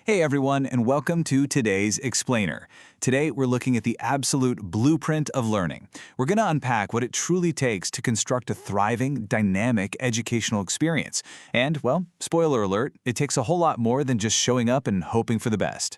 Hey everyone, and welcome to today's Explainer. Today we're looking at the absolute blueprint of learning. We're going to unpack what it truly takes to construct a thriving, dynamic educational experience. And, well, spoiler alert, it takes a whole lot more than just showing up and hoping for the best.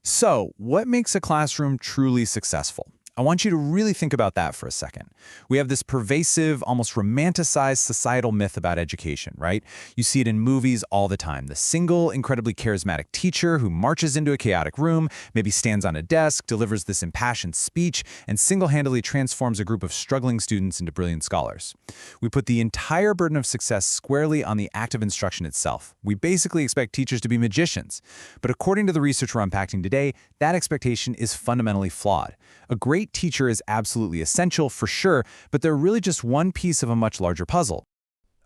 So, what makes a classroom truly successful? I want you to really think about that for a second. We have this pervasive, almost romanticized societal myth about education, right? You see it in movies all the time. The single, incredibly charismatic teacher who marches into a chaotic room, maybe stands on a desk, delivers this impassioned speech, and single-handedly transforms a group of struggling students into brilliant scholars. We put the entire burden of success squarely on the act of instruction itself. We basically expect teachers to be magicians. But according to the research we're unpacking today, that expectation is fundamentally flawed. A great teacher is absolutely essential, for sure, but they're really just one piece of a much larger puzzle.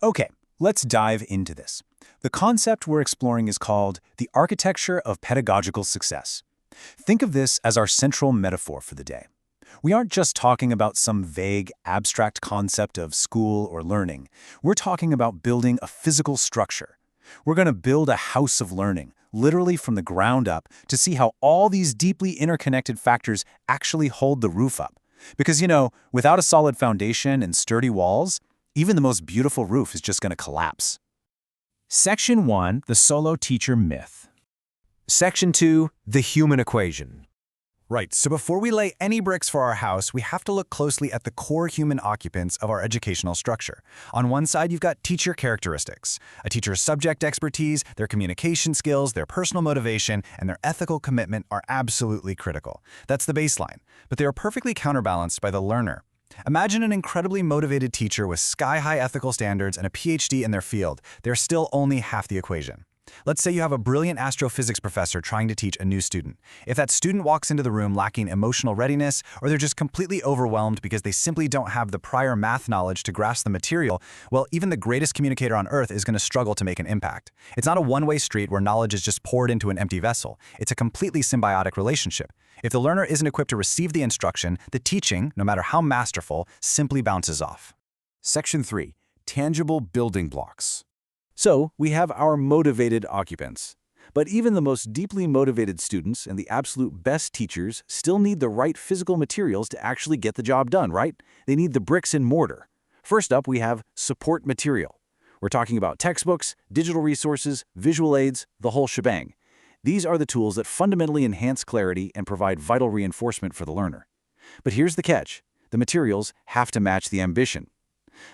Okay, let's dive into this. The concept we're exploring is called the architecture of pedagogical success. Think of this as our central metaphor for the day. We aren't just talking about some vague, abstract concept of school or learning. We're talking about building a physical structure. We're going to build a house of learning, literally from the ground up, to see how all these deeply interconnected factors actually hold the roof up. Because, without a solid foundation and sturdy walls, even the most beautiful roof is just going to collapse. Section 1, the solo teacher myth. Section 2, the human equation. Right, so before we lay any bricks for our house, we have to look closely at the core human occupants of our educational structure. On one side, you've got teacher characteristics. A teacher's subject expertise, their communication skills, their personal motivation, and their ethical commitment are absolutely critical. That's the baseline, but they are perfectly counterbalanced by the learner. Imagine an incredibly motivated teacher with sky-high ethical standards and a PhD in their field. They're still only half the equation. Let's say you have a brilliant astrophysics professor trying to teach a new student. If that student walks into the room lacking emotional readiness, or they're just completely overwhelmed because they simply don't have the prior math knowledge to grasp the material, well, even the greatest communicator on earth is going to struggle to make an impact. It's not a one-way street where knowledge is just poured into an empty vessel. It's a completely symbiotic relationship. If the learner isn't equipped to receive the instruction, the teaching, no matter how masterful, simply bounces off. Section 3, tangible building blocks. So, we have our motivated occupants. But even the most deeply motivated students and the absolute best teachers still need the right physical materials to actually get the job done, right? They need the bricks and mortar. First up, we have support material. We're talking about textbooks, digital resources, visual aids, the whole shebang. These are the tools that fundamentally enhance clarity and provide vital reinforcement for the learner. But here's the catch. The materials have to match the ambition.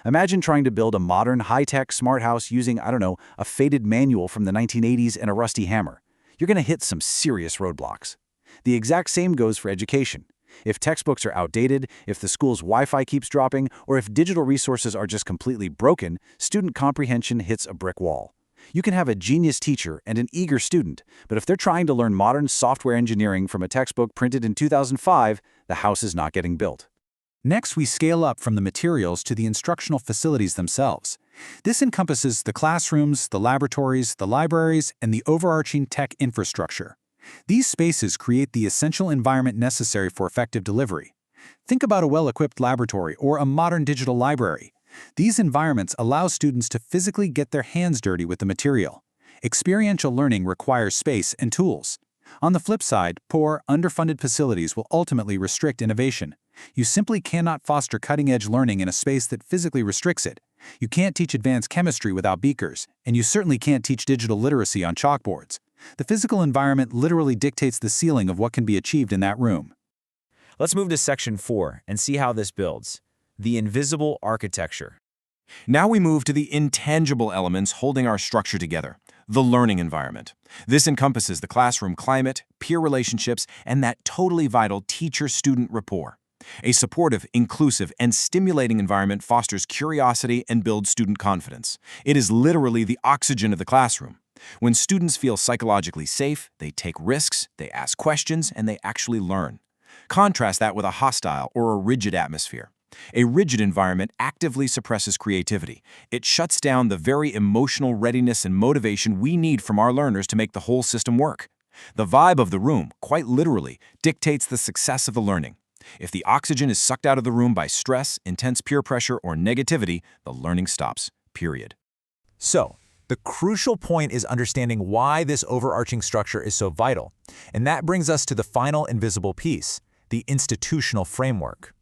Imagine trying to build a modern, high-tech smart house using, a faded manual from the 1980s and a rusty hammer. You're going to hit some serious roadblocks. The exact same goes for education. If textbooks are outdated, if the school's Wi-Fi keeps dropping, or if digital resources are just completely broken, student comprehension hits a brick wall. You can have a genius teacher and an eager student, but if they're trying to learn modern software engineering from a textbook printed in 2005, the house is not getting built. Next, we scale up from the materials to the instructional facilities themselves. This encompasses the classrooms, the laboratories, the libraries, and the overarching tech infrastructure. These spaces create the essential environment necessary for effective delivery. Think about a well-equipped laboratory or a modern digital library. These environments allow students to physically get their hands dirty with the material. Experiential learning requires space and tools. On the flip side, poor, underfunded facilities will ultimately restrict innovation. You simply cannot foster cutting-edge learning in a space that physically restricts it. You can't teach advanced chemistry without beakers, and you certainly can't teach digital literacy on chalkboards. The physical environment literally dictates the ceiling of what can be achieved in that room. Let's move to Section 4 and see how this builds. The invisible architecture. Now we move to the intangible elements holding our structure together, the learning environment. This encompasses the classroom climate, peer relationships, and that totally vital teacher-student rapport. A supportive, inclusive, and stimulating environment fosters curiosity and builds student confidence. It is literally the oxygen of the classroom. When students feel psychologically safe, they take risks, they ask questions, and they actually learn. Contrast that with a hostile or a rigid atmosphere. A rigid environment actively suppresses creativity. It shuts down the very emotional readiness and motivation we need from our learners to make the whole system work. The vibe of the room, quite literally, dictates the success of the learning. If the oxygen is sucked out of the room by stress, intense peer pressure, or negativity, the learning stops, period. So, The crucial point is understanding why this overarching structure is so vital. And that brings us to the final invisible piece, the institutional framework.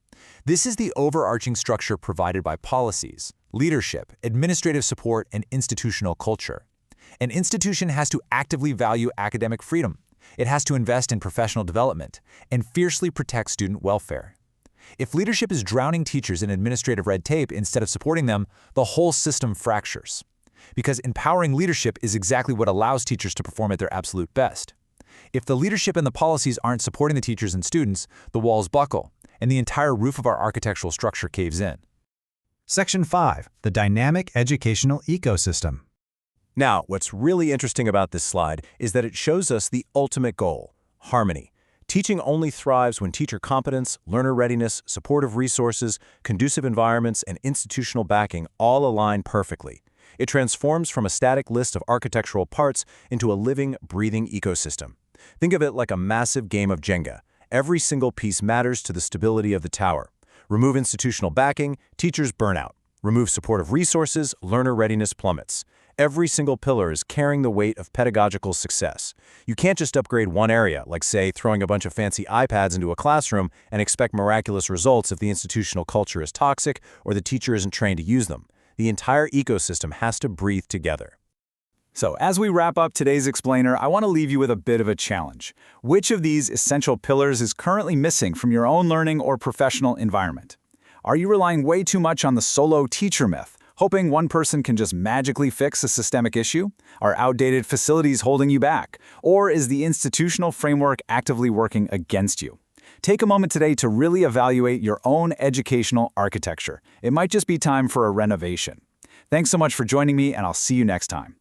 This is the overarching structure provided by policies, leadership, administrative support, and institutional culture. An institution has to actively value academic freedom. It has to invest in professional development and fiercely protect student welfare. If leadership is drowning teachers in administrative red tape instead of supporting them, the whole system fractures. Because empowering leadership is exactly what allows teachers to perform at their absolute best. If the leadership and the policies aren't supporting the teachers and students, the walls buckle, and the entire roof of our architectural structure caves in. Section 5. The dynamic educational ecosystem. Now, what's really interesting about this slide is that it shows us the ultimate goal, harmony. Teaching only thrives when teacher competence, learner readiness, supportive resources, conducive environments, and institutional backing all align perfectly. It transforms from a static list of architectural parts into a living, breathing ecosystem. Think of it like a massive game of Jenga. Every single piece matters to the stability of the tower. Remove institutional backing, teachers burn out. Remove supportive resources, learner readiness plummets. Every single pillar is carrying the weight of pedagogical success. You can't just upgrade one area, like, say, throwing a bunch of fancy iPads into a classroom and expect miraculous results if the institutional culture is toxic or the teacher isn't trained to use them. The entire ecosystem has to breathe together. So, as we wrap up today's explainer, I want to leave you with a bit of a challenge. Which of these essential pillars is currently missing from your own learning or professional environment? Are you relying way too much on the solo teacher myth, hoping one person can just magically fix a systemic issue? Are outdated facilities holding you back? Or is the institutional framework actively working against you? Take a moment today to really evaluate your own educational architecture. It might just be time for a renovation. Thanks so much for joining me, and I'll see you next time.